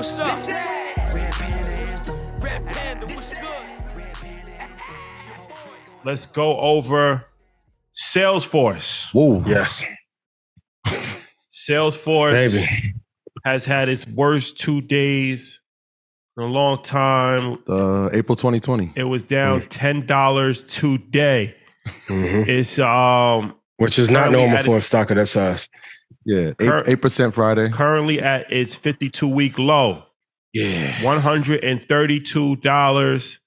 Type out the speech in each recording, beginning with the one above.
what's up? Red Panda Anthem. Red Panda, what's good? Let's go over Salesforce. Whoa. Yes. Salesforce Baby. has had its worst 2 days in a long time. April 2020. It was down $10 today. Mm-hmm. It's Which is not normal for a stock of that size. Yeah, 8% Friday. Currently at its 52-week low. Yeah. $132.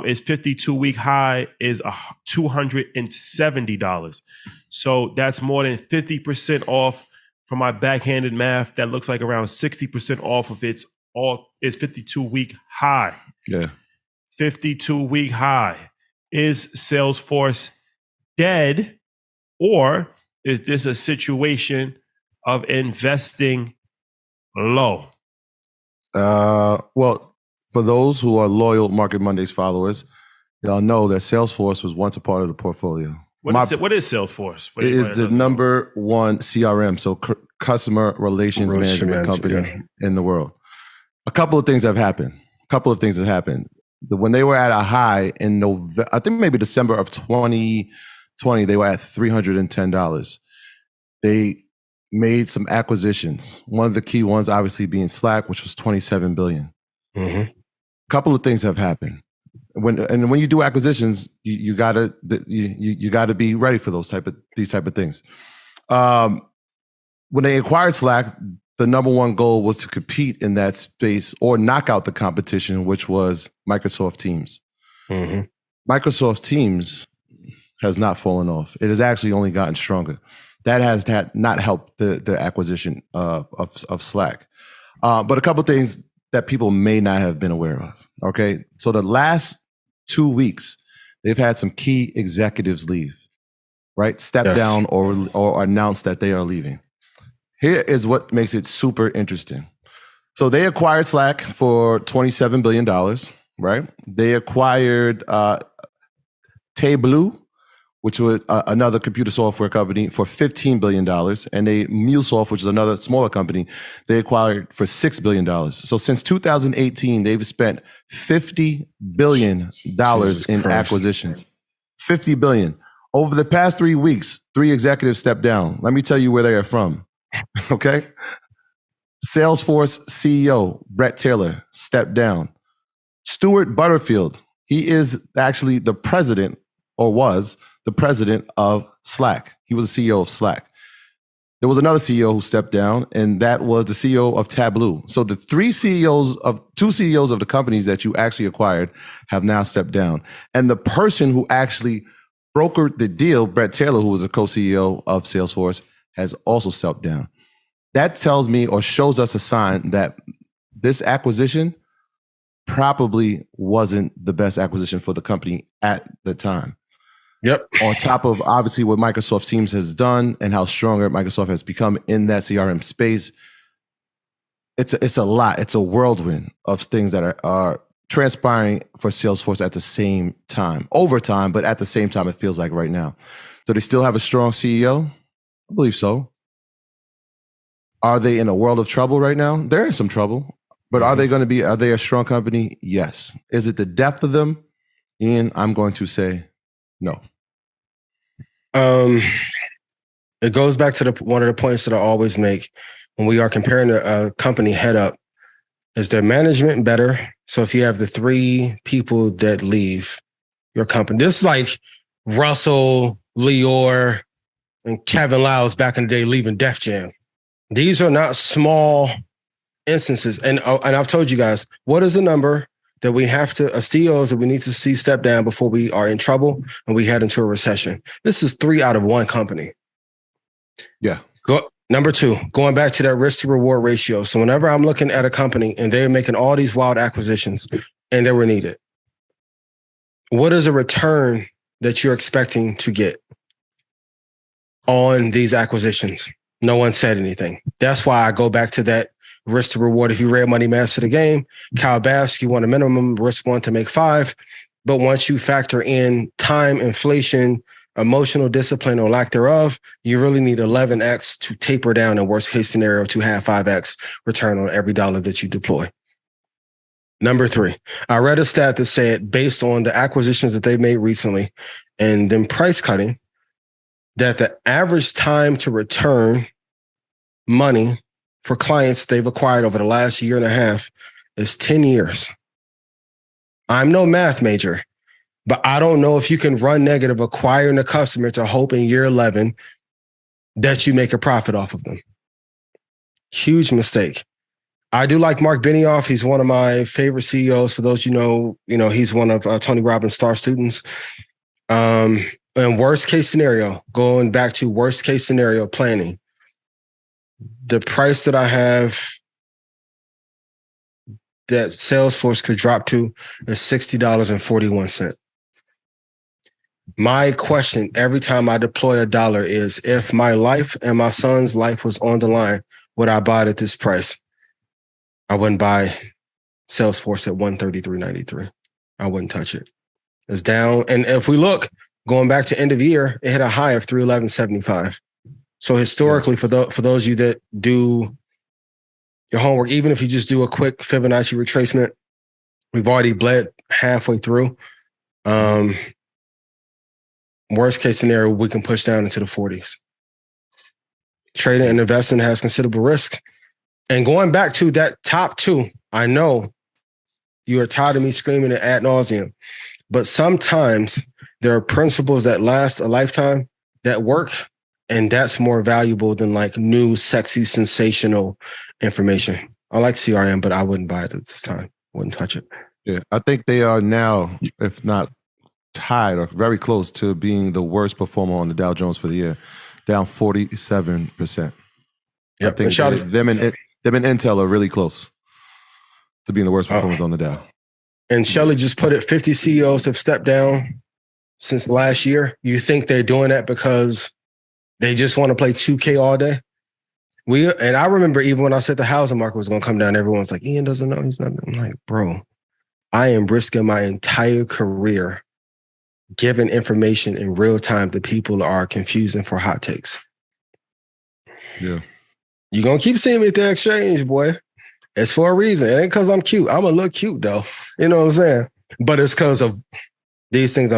Its 52-week high is $270. So that's more than 50% off. From my backhanded math, that looks like around 60% off of its 52-week high. Yeah. 52-week high. Is Salesforce dead, or is this a situation of investing low? Well, for those who are loyal Market Mondays followers, y'all know that Salesforce was once a part of the portfolio. What is Salesforce? It is the number one CRM, so customer relations management company in the world. A couple of things have happened. When they were at a high in November, I think maybe December of 2020, they were at $310. They made some acquisitions. One of the key ones, obviously, being Slack, which was $27 billion. Mm-hmm. A couple of things have happened. When you do acquisitions, you gotta be ready for these type of things. When they acquired Slack, the number one goal was to compete in that space or knock out the competition, which was Microsoft Teams. Mm-hmm. Microsoft Teams has not fallen off. It has actually only gotten stronger. That has not helped the acquisition of Slack. But a couple of things that people may not have been aware of. Okay, so the last 2 weeks, they've had some key executives leave, right? Step down or announce that they are leaving. Here is what makes it super interesting. So they acquired Slack for $27 billion, right? They acquired Tableau, which was another computer software company, for $15 billion. And MuleSoft, which is another smaller company, they acquired for $6 billion. So since 2018, they've spent $50 billion in acquisitions. $50 billion. Over the past 3 weeks, 3 executives stepped down. Let me tell you where they are from. Okay? Salesforce CEO, Brett Taylor, stepped down. Stuart Butterfield, he is actually the president, or was the president of Slack. He was the CEO of Slack. There was another CEO who stepped down, and that was the CEO of Tableau. So the two CEOs of the companies that you actually acquired have now stepped down. And the person who actually brokered the deal, Brett Taylor, who was a co-CEO of Salesforce, has also stepped down. That tells me or shows us a sign that this acquisition probably wasn't the best acquisition for the company at the time. Yep. On top of obviously what Microsoft Teams has done and how stronger Microsoft has become in that CRM space, it's a lot. It's a whirlwind of things that are transpiring for Salesforce at the same time, over time, but at the same time, it feels like right now. Do they still have a strong CEO? I believe so. Are they in a world of trouble right now? They're in some trouble, but are they a strong company? Yes. Is it the depth of them? Ian, I'm going to say no. It goes back to one of the points that I always make when we are comparing a company head up. Is their management better? So if you have the 3 people that leave your company, this is like Russell, Lior, and Kevin Lyles back in the day leaving Def Jam. These are not small instances. And I've told you guys, what is the number that we have to, CEOs that we need to see step down before we are in trouble and we head into a recession? This is 3 out of 1 company. Yeah. Number 2, going back to that risk to reward ratio. So whenever I'm looking at a company and they're making all these wild acquisitions and they were needed, what is a return that you're expecting to get on these acquisitions? No one said anything. That's why I go back to that risk to reward. If you read Money Master the Game, Kyle Bass, you want a minimum, risk 1 to make 5. But once you factor in time, inflation, emotional discipline or lack thereof, you really need 11x to taper down in worst case scenario to have 5x return on every dollar that you deploy. Number 3, I read a stat that said based on the acquisitions that they made recently and then price cutting, that the average time to return money for clients they've acquired over the last year and a half is 10 years. I'm no math major, but I don't know if you can run negative acquiring a customer to hope in year 11 that you make a profit off of them. Huge mistake. I do like Mark Benioff. He's one of my favorite CEOs. For those you know, he's one of Tony Robbins' star students. And worst case scenario, going back to worst case scenario planning, the price that I have that Salesforce could drop to is $60.41. My question every time I deploy a dollar is, if my life and my son's life was on the line, would I buy it at this price? I wouldn't buy Salesforce at $133.93. I wouldn't touch it. It's down. And if we look, going back to end of year, it hit a high of $311.75. So historically, for those of you that do your homework, even if you just do a quick Fibonacci retracement, we've already bled halfway through. Worst case scenario, we can push down into the 40s. Trading and investing has considerable risk. And going back to that top 2, I know you are tired of me screaming it ad nauseum, but sometimes there are principles that last a lifetime that work, and that's more valuable than like new, sexy, sensational information. I like CRM, but I wouldn't buy it at this time. Wouldn't touch it. Yeah, I think they are now, if not tied or very close to being the worst performer on the Dow Jones for the year, down 47%. Yep. I think them and Intel are really close to being the worst performers on the Dow. And Shelly just put it, 50 CEOs have stepped down since last year. You think they're doing that because they just want to play 2K all day? And I remember even when I said the housing market was going to come down, everyone's like, Ian doesn't know. He's not. I'm like, bro, I am risking my entire career giving information in real time that people are confusing for hot takes. Yeah. You're going to keep seeing me at the exchange, boy. It's for a reason. It ain't because I'm cute. I'm going to look cute, though. You know what I'm saying? But it's because of these things.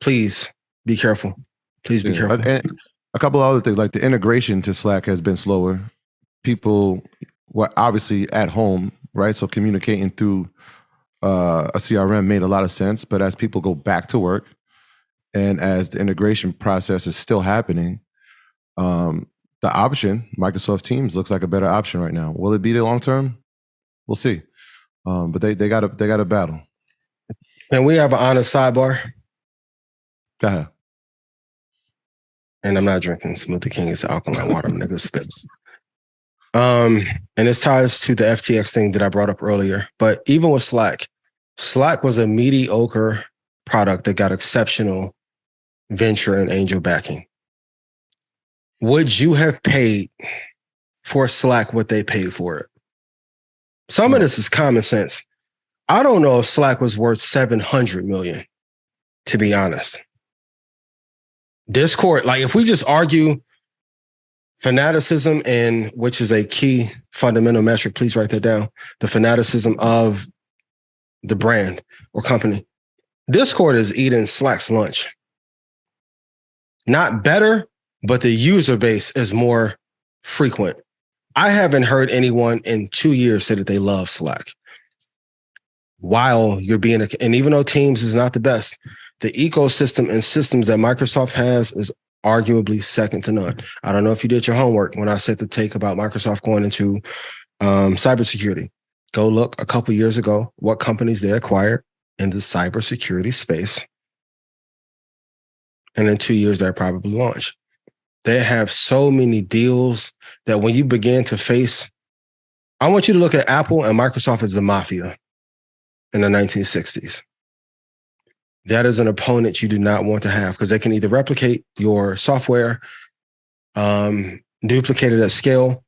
Please be careful. Please be careful. And a couple of other things, like the integration to Slack has been slower. People were obviously at home, right? So communicating through a CRM made a lot of sense. But as people go back to work and as the integration process is still happening, the option, Microsoft Teams, looks like a better option right now. Will it be the long term? We'll see. But they got a battle. And we have an honest sidebar. Go ahead. And I'm not drinking Smoothie King. It's alkaline water. Nigga spits. And this ties to the FTX thing that I brought up earlier. But even with Slack was a mediocre product that got exceptional venture and angel backing. Would you have paid for Slack what they paid for it? Some of this is common sense. I don't know if Slack was worth $700 million, to be honest. Discord, like if we just argue fanaticism, and which is a key fundamental metric, please write that down, the fanaticism of the brand or company. Discord is eating Slack's lunch. Not better, but the user base is more frequent. I haven't heard anyone in 2 years say that they love Slack. While you're being, and even though Teams is not the best, the ecosystem and systems that Microsoft has is arguably second to none. I don't know if you did your homework when I said the take about Microsoft going into cybersecurity. Go look a couple years ago what companies they acquired in the cybersecurity space. And in 2 years, they'll probably launch. They have so many deals that when you begin to face, I want you to look at Apple and Microsoft as the mafia in the 1960s. That is an opponent you do not want to have because they can either replicate your software, duplicate it at scale,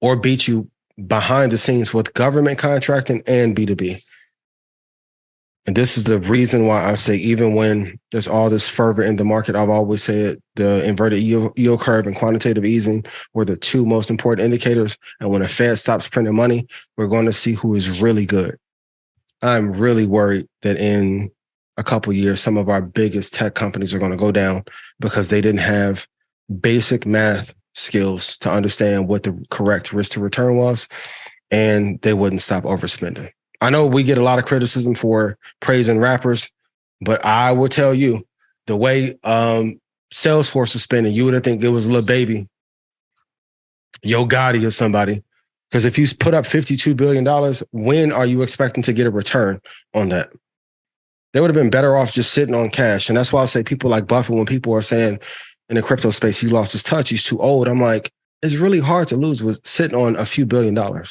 or beat you behind the scenes with government contracting and B2B. And this is the reason why I say, even when there's all this fervor in the market, I've always said the inverted yield curve and quantitative easing were the two most important indicators. And when the Fed stops printing money, we're going to see who is really good. I'm really worried that in a couple of years, some of our biggest tech companies are going to go down because they didn't have basic math skills to understand what the correct risk to return was, and they wouldn't stop overspending. I know we get a lot of criticism for praising rappers, but I will tell you, the way Salesforce was spending, you would think it was Lil Baby, Yo Gotti or somebody. Because if you put up $52 billion, when are you expecting to get a return on that? They would have been better off just sitting on cash. And that's why I say people like Buffett, when people are saying in the crypto space, he lost his touch, he's too old. I'm like, it's really hard to lose with sitting on a few $1 billion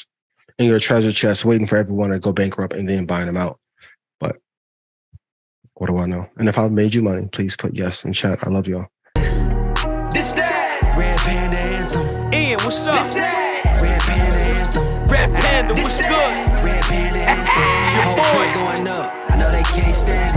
in your treasure chest, waiting for everyone to go bankrupt and then buying them out. But what do I know? And if I've made you money, please put yes in chat. I love y'all. This that Red Panda Anthem. Ian, what's up? This that Red Panda Anthem. Red Panda, what's good? Red Panda Anthem. Your boy going up. I know they can't stand